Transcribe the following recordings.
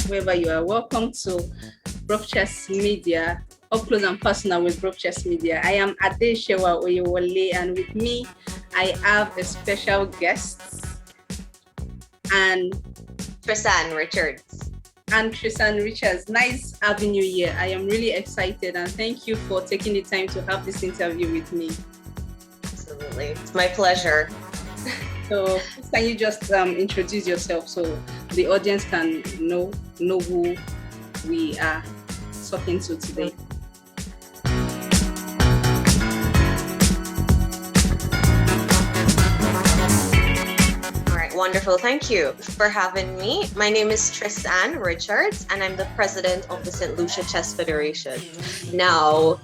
wherever you are. Welcome to BruvsChess Media, up close and personal with BruvsChess Media. I am Adesewa Oyewole, and with me, I have a special guest, and Tristan Richards. Nice having you here. I am really excited, and thank you for taking the time to have this interview with me. Absolutely, it's my pleasure. So, can you just introduce yourself so the audience can know who we are talking to today? Wonderful. Thank you for having me. My name is Tristan Richards, and I'm the president of the Saint Lucia Chess Federation. Now,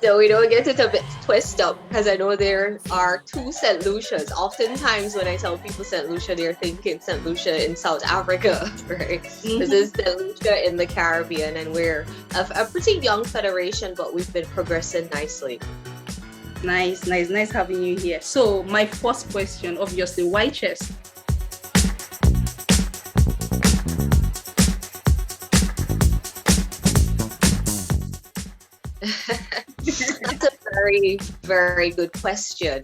so we don't get it a bit twisted up, because I know there are two Saint Lucias. Oftentimes when I tell people Saint Lucia, they're thinking Saint Lucia in South Africa, right? This is Saint Lucia in the Caribbean, and we're a pretty young federation, but we've been progressing nicely. Nice having you here. So my first question, obviously, why chess? That's a very, very good question.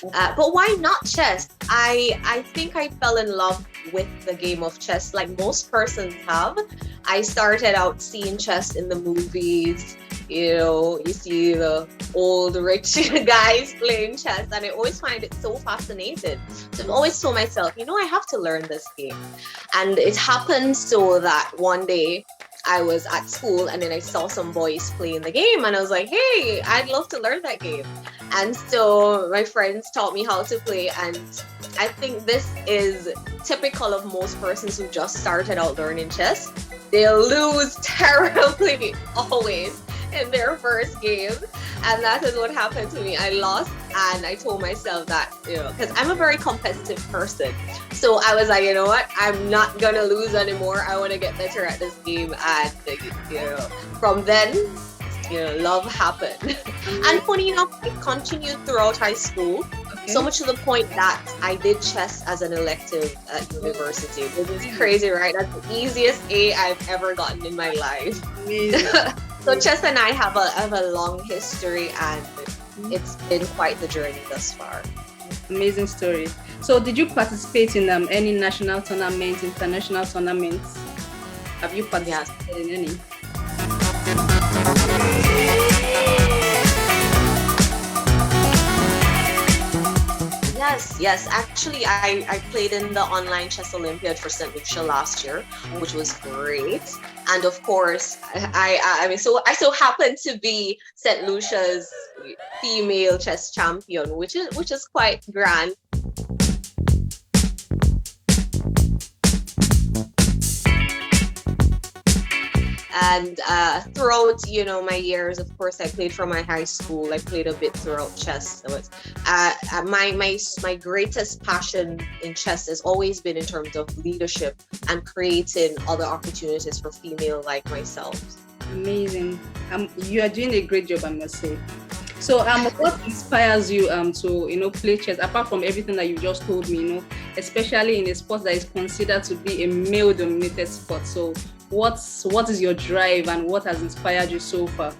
But why not chess? I think I fell in love with the game of chess like most persons have. I started out seeing chess in the movies. You see the old rich guys playing chess, and I always find it so fascinating. So I've always told myself, I have to learn this game. And it happened so that one day I was at school, and then I saw some boys playing the game, and I was like, hey, I'd love to learn that game. And so my friends taught me how to play, and I think this is typical of most persons who just started out learning chess. They'll lose terribly always in their first game, and that is what happened to me. I lost, and I told myself that, because I'm a very competitive person, so I was like, you know what, I'm not gonna lose anymore. I want to get better at this game. And from then, love happened. And funny enough, it continued throughout high school. So much to the point that I did chess as an elective at university. This is crazy, right? That's the easiest A I've ever gotten in my life. So chess and I have a long history, and it's been quite the journey thus far. Amazing story. So did you participate in any national tournaments, international tournaments? Have you participated in any? Yes. Actually, I played in the online chess Olympiad for Saint Lucia last year, which was great. And of course, I so happened to be Saint Lucia's female chess champion, which is quite grand. And throughout, my years, of course, I played for my high school. I played a bit throughout chess. So it's, my greatest passion in chess has always been in terms of leadership and creating other opportunities for female like myself. Amazing. You are doing a great job, I must say. So what inspires you to play chess, apart from everything that you just told me, especially in a sport that is considered to be a male-dominated sport? So what is your drive, and what has inspired you so far?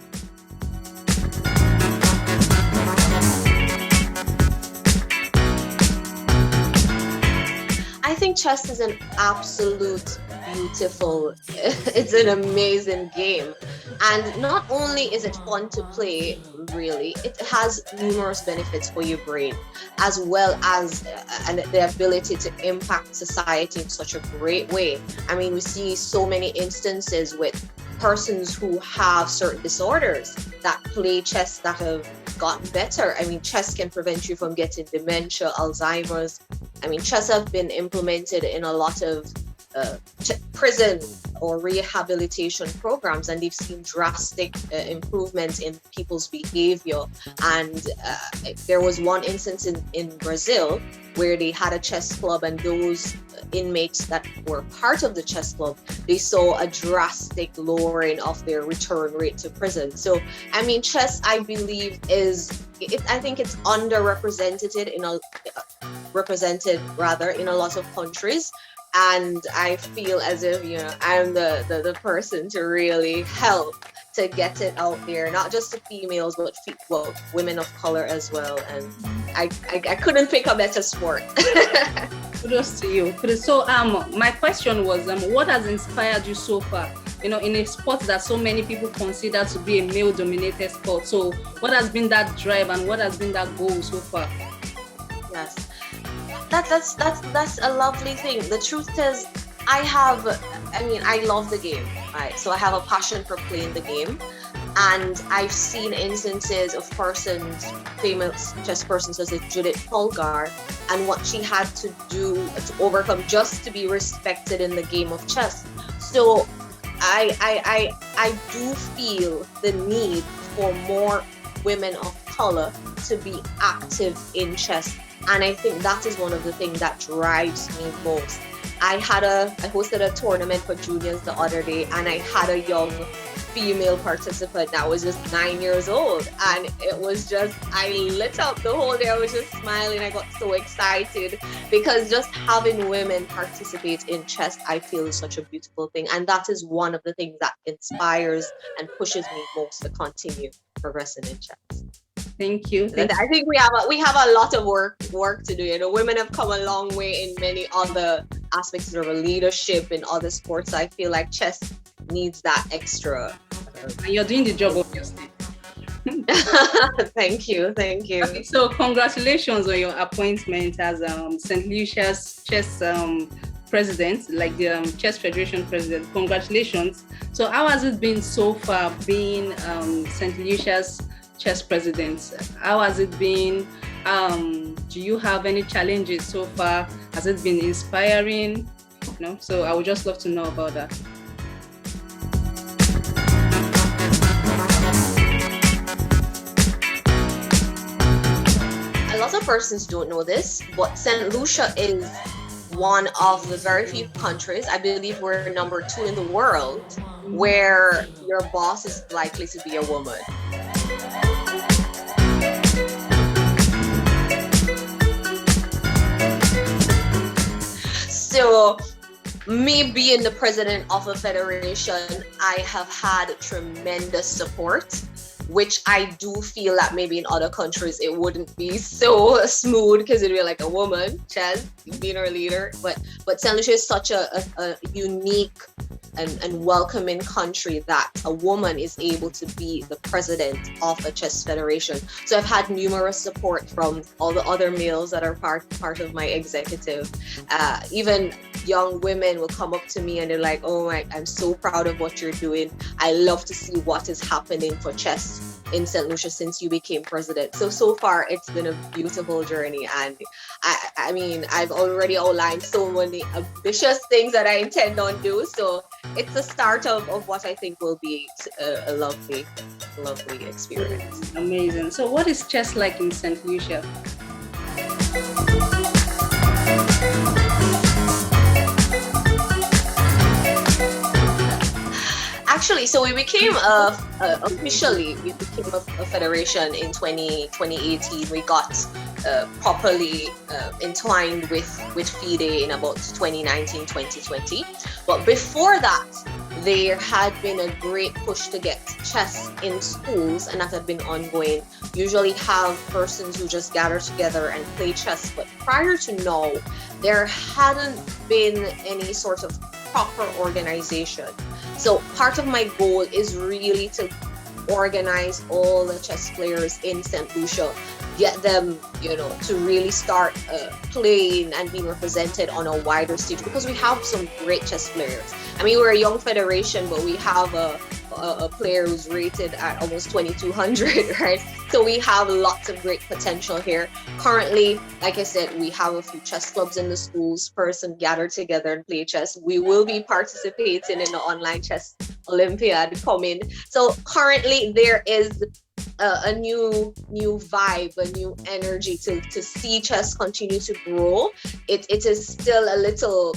I think chess is an absolute beautiful, it's an amazing game. And not only is it fun to play, really, it has numerous benefits for your brain, as well as the ability to impact society in such a great way. I mean, we see so many instances with persons who have certain disorders that play chess that have gotten better. I mean, chess can prevent you from getting dementia, Alzheimer's. I mean, chess have been implemented in a lot of prison or rehabilitation programs, and they've seen drastic improvements in people's behavior. And there was one instance in Brazil where they had a chess club, and those inmates that were part of the chess club, they saw a drastic lowering of their return rate to prison. So, I mean, chess, I believe, I think it's underrepresented in a lot of countries, And I feel as if, I'm the person to really help to get it out there, not just to females, but women of color as well. And I couldn't pick a better sport. Kudos to you. So my question was, what has inspired you so far? In a sport that so many people consider to be a male-dominated sport. So what has been that drive and what has been that goal so far? Yes, that's a lovely thing. The truth is, I love the game, right? So I have a passion for playing the game. And I've seen instances of famous chess persons such as Judith Polgar, and what she had to do to overcome just to be respected in the game of chess. So I do feel the need for more women of color to be active in chess. And I think that is one of the things that drives me most. I hosted a tournament for juniors the other day, and I had a young female participant that was just 9 years old, and it was just, I lit up the whole day. I was just smiling. I got so excited because just having women participate in chess, I feel, is such a beautiful thing, and that is one of the things that inspires and pushes me most to continue progressing in chess. Thank you. I think we have a lot of work to do. Women have come a long way in many other aspects of leadership in other sports. I feel like chess needs that extra. And you're doing the job, obviously. Thank you. Okay, so congratulations on your appointment as Saint Lucia's Chess president, like the Chess Federation president. Congratulations. So how has it been so far being Saint Lucia's Chess president? How has it been? Do you have any challenges so far? Has it been inspiring? So I would just love to know about that. A lot of persons don't know this, but Saint Lucia is one of the very few countries, I believe we're number 2 in the world, where your boss is likely to be a woman. So, me being the president of a federation, I have had tremendous support, which I do feel that maybe in other countries it wouldn't be so smooth because it'd be like a woman, chess, being our leader. But Saint Lucia is such a unique and welcoming country that a woman is able to be the president of a chess federation. So I've had numerous support from all the other males that are part of my executive. Even young women will come up to me and they're like, "Oh, I'm so proud of what you're doing. I love to see what is happening for chess in Saint Lucia since you became president." So far it's been a beautiful journey, and I mean I've already outlined so many ambitious things that I intend on doing. So it's the start of what I think will be a lovely experience. Amazing. So what is chess like in Saint Lucia? Actually, so we became officially a federation in 2018. We got properly entwined with FIDE in about 2019, 2020. But before that, there had been a great push to get chess in schools, and that had been ongoing. Usually have persons who just gather together and play chess. But prior to now, there hadn't been any sort of proper organization. So part of my goal is really to organize all the chess players in Saint Lucia, get them, to really start playing and being represented on a wider stage, because we have some great chess players. I mean, we're a young federation, but we have a player who's rated at almost 2200, right? So we have lots of great potential here. Currently, like I said, we have a few chess clubs in the schools. Persons gather together and play chess. We will be participating in the online chess Olympiad coming. So currently there is a new vibe, a new energy to see chess continue to grow. It is still a little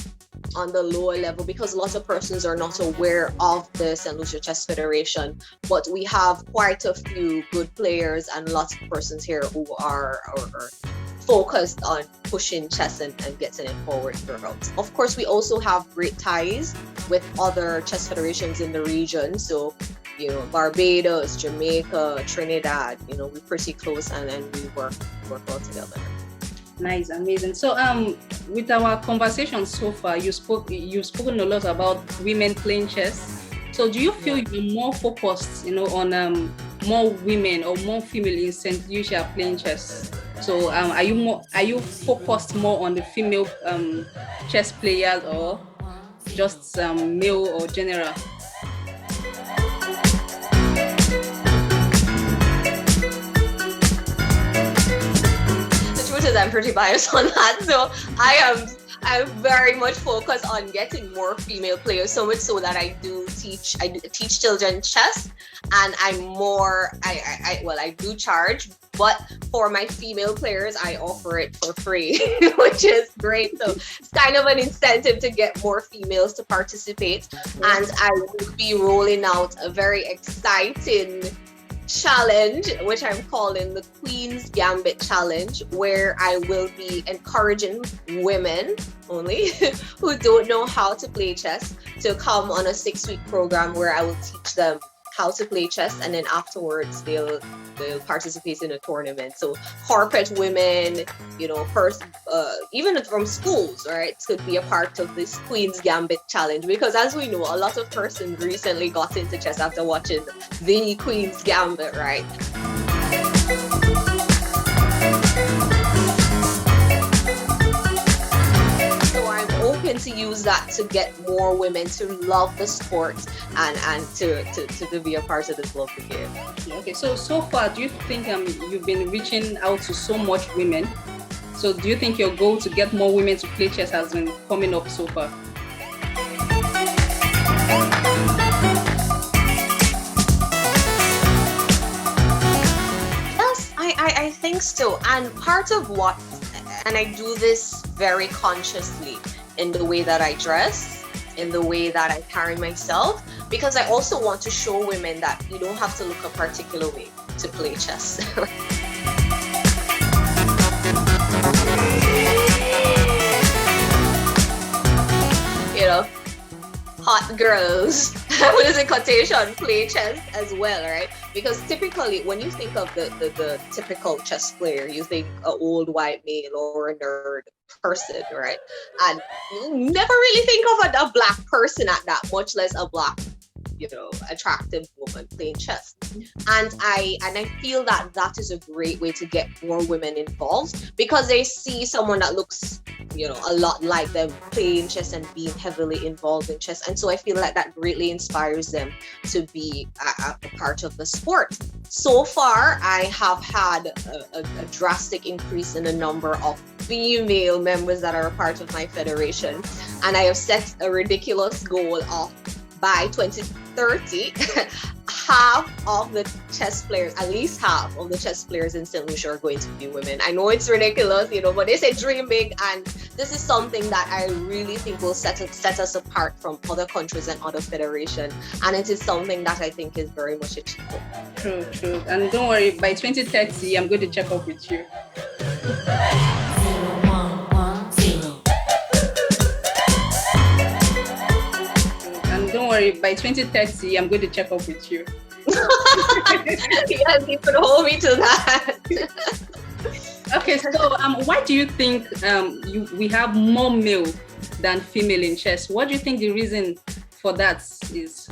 on the lower level because lots of persons are not aware of the Saint Lucia Chess Federation, but we have quite a few good players and lots of persons here who are focused on pushing chess and getting it forward throughout. Of course, we also have great ties with other chess federations in the region. So, Barbados, Jamaica, Trinidad, we're pretty close and we work all together. Nice, amazing. So with our conversation so far, you've spoken a lot about women playing chess. So do you feel you're more focused, on more women or more female in Saint Lucia playing chess? So are you focused more on the female chess players or just male or general? I'm pretty biased on that, so I'm very much focused on getting more female players, so much so that I teach children chess, and I do charge, but for my female players I offer it for free, which is great. So it's kind of an incentive to get more females to participate, and I will be rolling out a very exciting challenge, which I'm calling the Queen's Gambit Challenge, where I will be encouraging women only who don't know how to play chess to come on a 6-week program where I will teach them how to play chess, and then afterwards they'll participate in a tournament. So corporate women, even from schools, right, could be a part of this Queen's Gambit Challenge, because as we know, a lot of persons recently got into chess after watching the Queen's Gambit, right? To use that to get more women to love the sport and to be a part of this lovely game. Okay, so far, do you think you've been reaching out to so much women? So do you think your goal to get more women to play chess has been coming up so far? Yes, I think so. And part of and I do this very consciously, in the way that I dress, in the way that I carry myself, because I also want to show women that you don't have to look a particular way to play chess. Hot girls, what is in quotation, play chess as well, right? Because typically when you think of the typical chess player, you think an old white male or a nerd person, right? And you never really think of a black person at that, much less a black, attractive woman playing chess. And I feel that is a great way to get more women involved, because they see someone that looks, a lot like them playing chess and being heavily involved in chess. And so I feel like that greatly inspires them to be a part of the sport. So far, I have had a drastic increase in the number of female members that are a part of my federation. And I have set a ridiculous goal of, by 2030, half of the chess players, at least half of the chess players in Saint Lucia are going to be women. I know it's ridiculous, but they say dream big, and this is something that I really think will set us apart from other countries and other federations, and it is something that I think is very much achievable. True. And don't worry, by 2030, I'm going to check up with you. Don't worry, by 2030, I'm going to check up with you. Yes, you could hold me to that. Okay, so why do you think we have more male than female in chess? What do you think the reason for that is?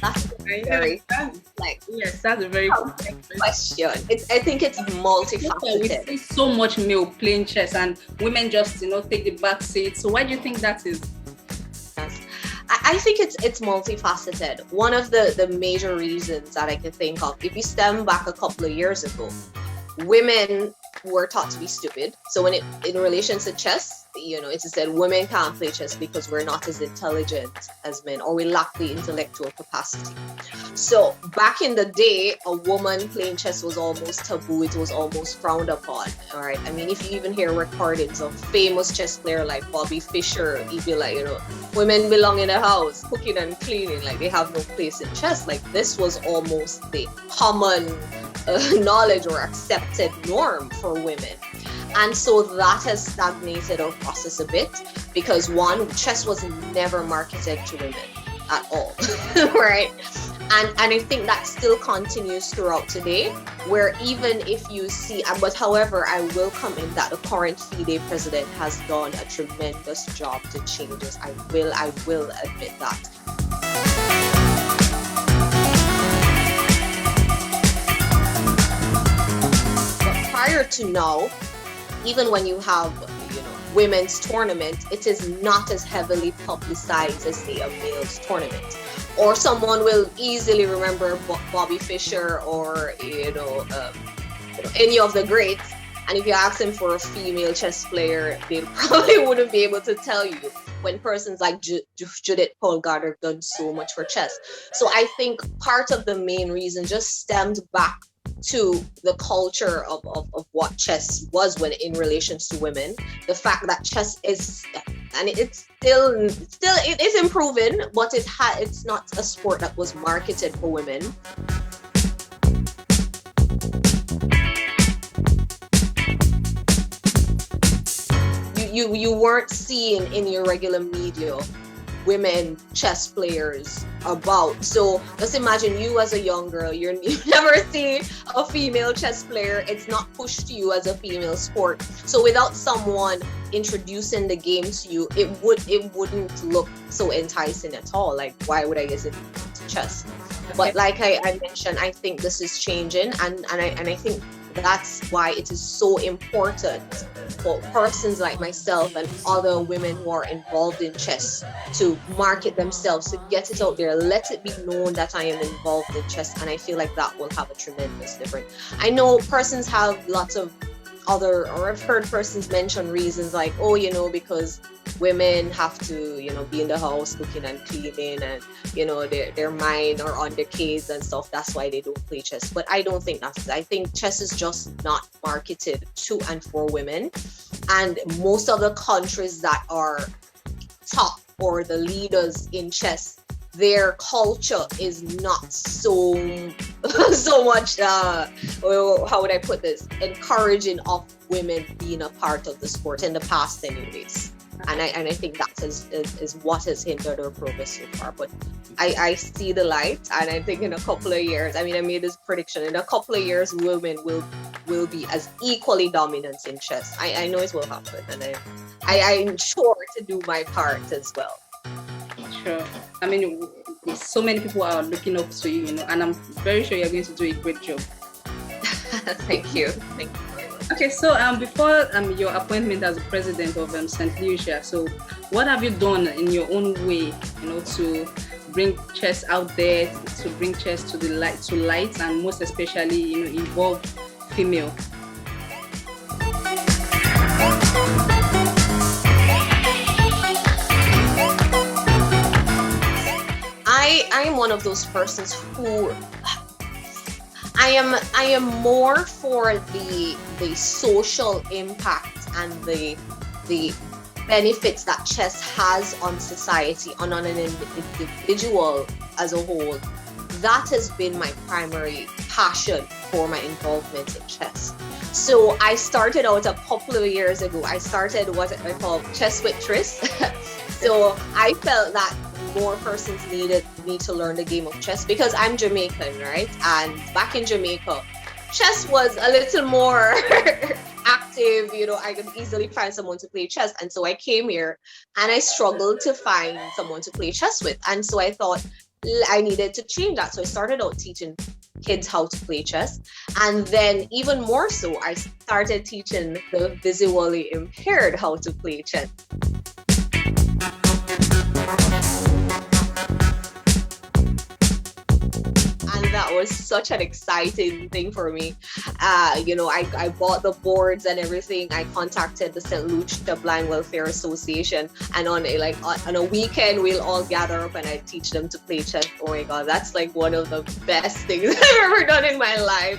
That's very yes, that's a very complex question. I think it's multifaceted. We see so much male playing chess, and women just take the back seat. So why do you think that is? Yes. I think it's multifaceted. One of the major reasons that I can think of, if you stem back a couple of years ago, women were taught to be stupid. So in relation to chess, it is said women can't play chess because we're not as intelligent as men, or we lack the intellectual capacity. So back in the day, a woman playing chess was almost taboo. It was almost frowned upon. All right. I mean, if you even hear recordings of famous chess player like Bobby Fischer, he'd be like, women belong in the house, cooking and cleaning, like they have no place in chess. Like this was almost the common knowledge or accepted norm for women. And so that has stagnated our process a bit because one, chess was never marketed to women at all, right? And I think that still continues throughout today, where even if you see, but however, I will comment that the current FIDE president has done a tremendous job to change this. I will admit that. But prior to now, even when you have, women's tournament, it is not as heavily publicized as, say, a male's tournament. Or someone will easily remember Bobby Fischer or, any of the greats. And if you ask them for a female chess player, they probably wouldn't be able to tell you, when persons like Judith Polgard have done so much for chess. So I think part of the main reason just stemmed back to the culture of what chess was when in relations to women. The fact that chess is, and it's still it is improving, but it's not a sport that was marketed for women. You weren't seeing in your regular media women chess players about. So just imagine you as a young girl, you never see a female chess player. It's not pushed to you as a female sport. So without someone introducing the game to you, it wouldn't look so enticing at all. Like, why would I get into chess? But like I mentioned, I think this is changing, and I think that's why it is so important for persons like myself and other women who are involved in chess to market themselves, to get it out there, let it be known that I am involved in chess. And I feel like that will have a tremendous difference. I know persons have lots of or I've heard persons mention reasons like, because women have to, be in the house cooking and cleaning, and, their mind are on the case and stuff. That's why they don't play chess. But I don't think that's it. I think chess is just not marketed to and for women. And most of the countries that are top or the leaders in chess, their culture is not so much, how would I put this, encouraging of women being a part of the sport in the past anyways. And I think that is what has hindered our progress so far. But I see the light, and I think in a couple of years, I made this prediction, in a couple of years, women will be as equally dominant in chess. I know it will happen, and I'm sure to do my part as well. Sure. So many people are looking up to you, and I'm very sure you're going to do a great job. Thank you. Thank you very much. Okay, so before your appointment as president of Saint Lucia, so what have you done in your own way, to bring chess out there, to bring chess to the light, and most especially, involve female? I am one of those persons who I am more for the social impact and the benefits that chess has on society, on an individual as a whole. That has been my primary passion for my involvement in chess. So I started out a couple of years ago. I started what I call Chess with Tris. So I felt that more persons needed me to learn the game of chess because I'm Jamaican, right? And back in Jamaica, chess was a little more active. I could easily find someone to play chess. And so I came here and I struggled to find someone to play chess with. And so I thought I needed to change that. So I started out teaching kids how to play chess. And then even more so, I started teaching the visually impaired how to play chess. And that was such an exciting thing for me. I bought the boards and everything. I contacted the Saint Lucia Blind Welfare Association, and on a weekend we'll all gather up and I teach them to play chess. Oh my God, that's like one of the best things I've ever done in my life.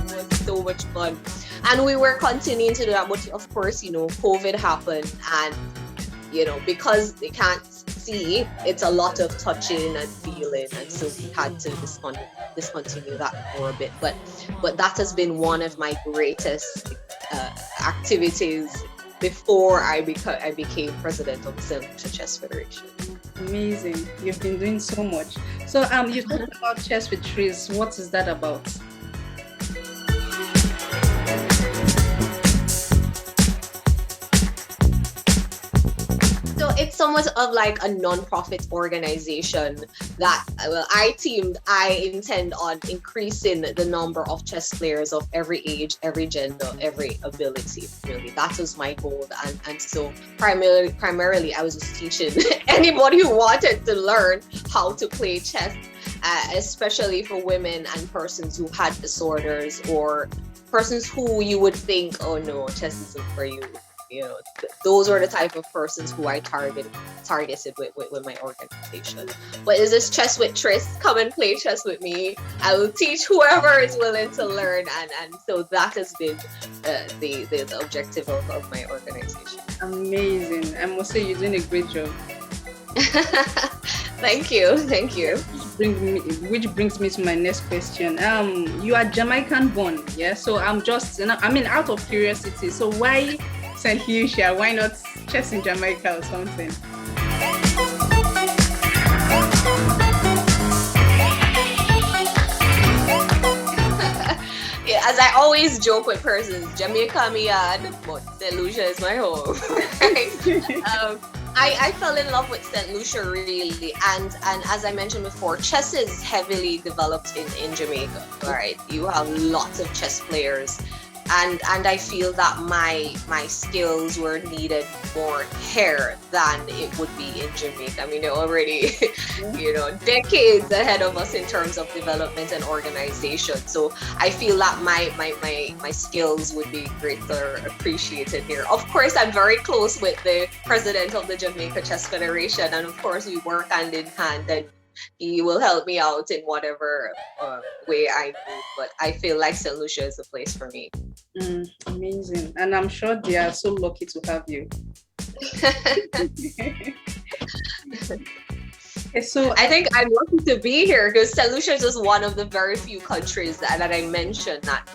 It was so much fun. And we were continuing to do that, but of course, COVID happened, and because they can't see, it's a lot of touching and feeling, and so we had to discontinue that for a bit. But that has been one of my greatest activities before I became president of the Saint Lucia Chess Federation. Amazing! You've been doing so much. So you talked about Chess with Trees. What is that about? So it's somewhat of like a non-profit organization that I intend on increasing the number of chess players of every age, every gender, every ability. Really, that was my goal, and so primarily I was just teaching anybody who wanted to learn how to play chess, especially for women and persons who had disorders or persons who you would think, oh no, chess isn't for you. Those are the type of persons who I targeted with my organization. But is this Chess with Tris? Come and play chess with me. I will teach whoever is willing to learn, and so that has been the objective of my organization. Amazing! I must say you're doing a great job. Thank you. Which brings me to my next question. You are Jamaican born, yeah? So I'm just, out of curiosity. So why Saint Lucia? Why not chess in Jamaica or something? Yeah, as I always joke with persons, Jamaica me yard, but Saint Lucia is my home. I fell in love with Saint Lucia really, and as I mentioned before, chess is heavily developed in Jamaica, right? You have lots of chess players, and I feel that my skills were needed more here than it would be in Jamaica. I mean, they're already decades ahead of us in terms of development and organization. So I feel that my skills would be greatly appreciated here. Of course, I'm very close with the president of the Jamaica Chess Federation, and of course we work hand in hand, and he will help me out in whatever way I do. But I feel like Saint Lucia is the place for me. Amazing. And I'm sure they are so lucky to have you. So I think I'm lucky to be here because Saint Lucia is just one of the very few countries that I mentioned that,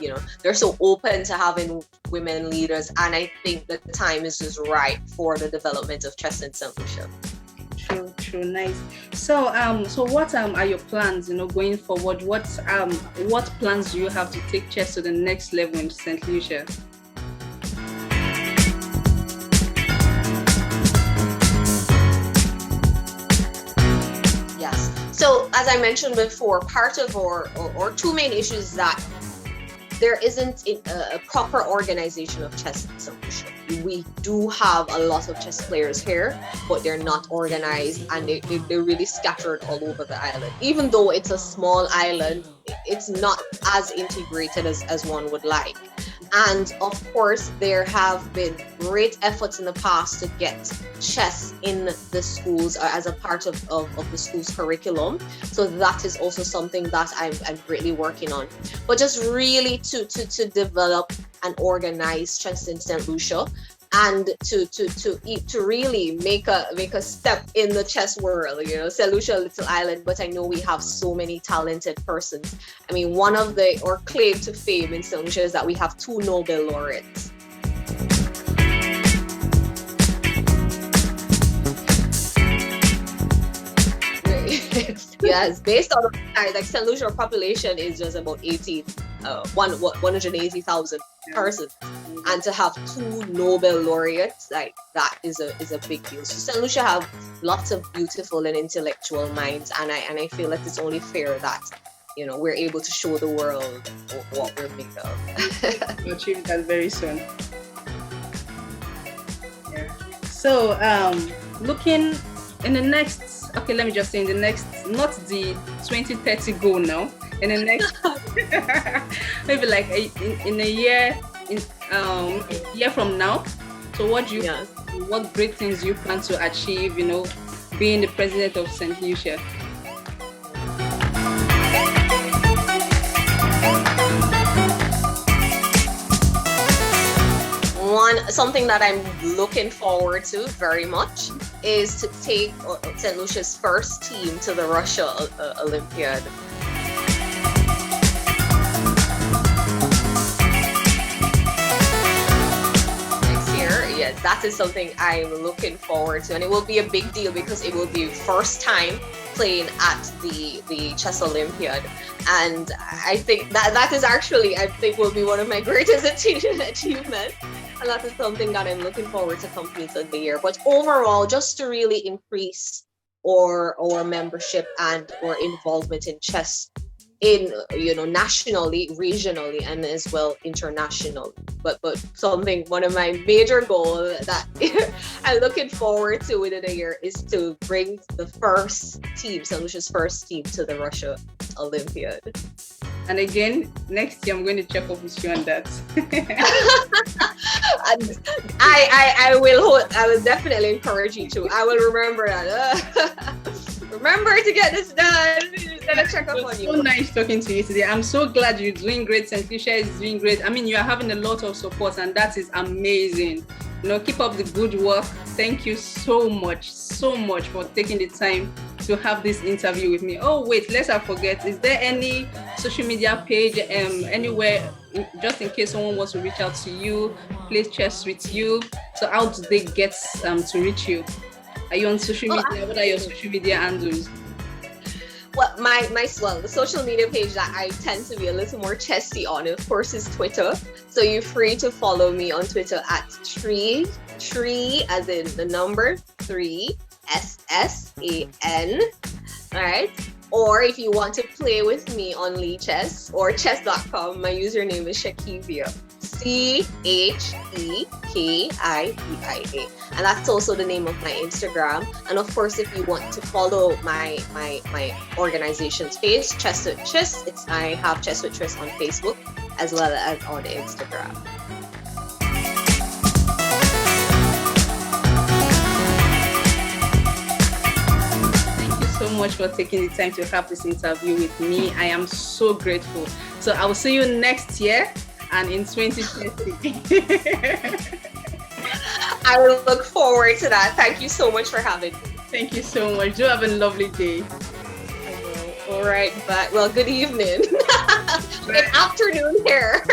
they're so open to having women leaders. And I think the time is just right for the development of chess in Saint Lucia. True, nice. So what are your plans, going forward? What plans do you have to take chess to the next level in Saint Lucia? Yes. So as I mentioned before, part of or two main issues that there isn't a proper organization of chess in Saint Lucia. We do have a lot of chess players here, but they're not organized, and they're really scattered all over the island. Even though it's a small island, it's not as integrated as one would like. And of course, there have been great efforts in the past to get chess in the schools as a part of the school's curriculum. So that is also something that I'm greatly working on. But just really to develop and organize chess in Saint Lucia, and to really make a step in the chess world. Saint Lucia, a little island, but I know we have so many talented persons. I mean, one of our claim to fame in Saint Lucia is that we have 2 Nobel laureates. Yes, based on like Saint Lucia population is just about 180,000 persons, and to have 2 Nobel laureates, like that is a big deal. So Saint Lucia have lots of beautiful and intellectual minds, and I feel that it's only fair that we're able to show the world what we're made of. We'll achieve that very soon. Yeah. So looking in the next, okay, let me just say in the next, not the 2030 goal now, in the next, maybe like in a year, in year from now. So what do you, Yes. what great things you plan to achieve, being the president of Saint Lucia? Something that I'm looking forward to very much is to take St. Lucia's first team to the Russia Olympiad. Next year, yes, that is something I'm looking forward to, and it will be a big deal because it will be first time playing at the Chess Olympiad, and I think that is actually, I think, will be one of my greatest achievements. And that is something that I'm looking forward to completing the year. But overall, just to really increase our membership and our involvement in chess in nationally, regionally, and as well internationally. But one of my major goals that I'm looking forward to within a year is to bring the first team, St. Lucia's first team, to the Russia Olympiad. And again, next year I'm going to check up with you on that. And I will definitely encourage you to. I will remember that. Remember to get this done. Just gonna check up on you. So nice talking to you today. I'm so glad you're doing great. Saint Lucia is doing great. I mean, you are having a lot of support, and that is amazing. Keep up the good work. Thank you so much for taking the time to have this interview with me. Oh wait, lest I forget, is there any social media page anywhere, just in case someone wants to reach out to you, play chess with you? So how do they get to reach you? Are you on social media? What are your social media handles? Well, the social media page that I tend to be a little more chessy on, of course, is Twitter. So you're free to follow me on Twitter at tree as in the number 3 SSAN. All right. Or if you want to play with me on Chess or chess.com, my username is Shakivia. CHEKIVIA, and that's also the name of my Instagram. And of course, if you want to follow my organization's page, Chess with Chess, I have Chess with Chess on Facebook as well as on Instagram. So much for taking the time to have this interview with me. I am so grateful. So I will see you next year and in 2020. I will look forward to that. Thank you so much for having me. Thank you so much. Do have a lovely day. All right, but well, good evening. Good afternoon here.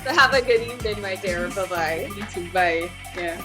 So have a good evening, my dear. Bye-bye. You too. Bye. Yeah.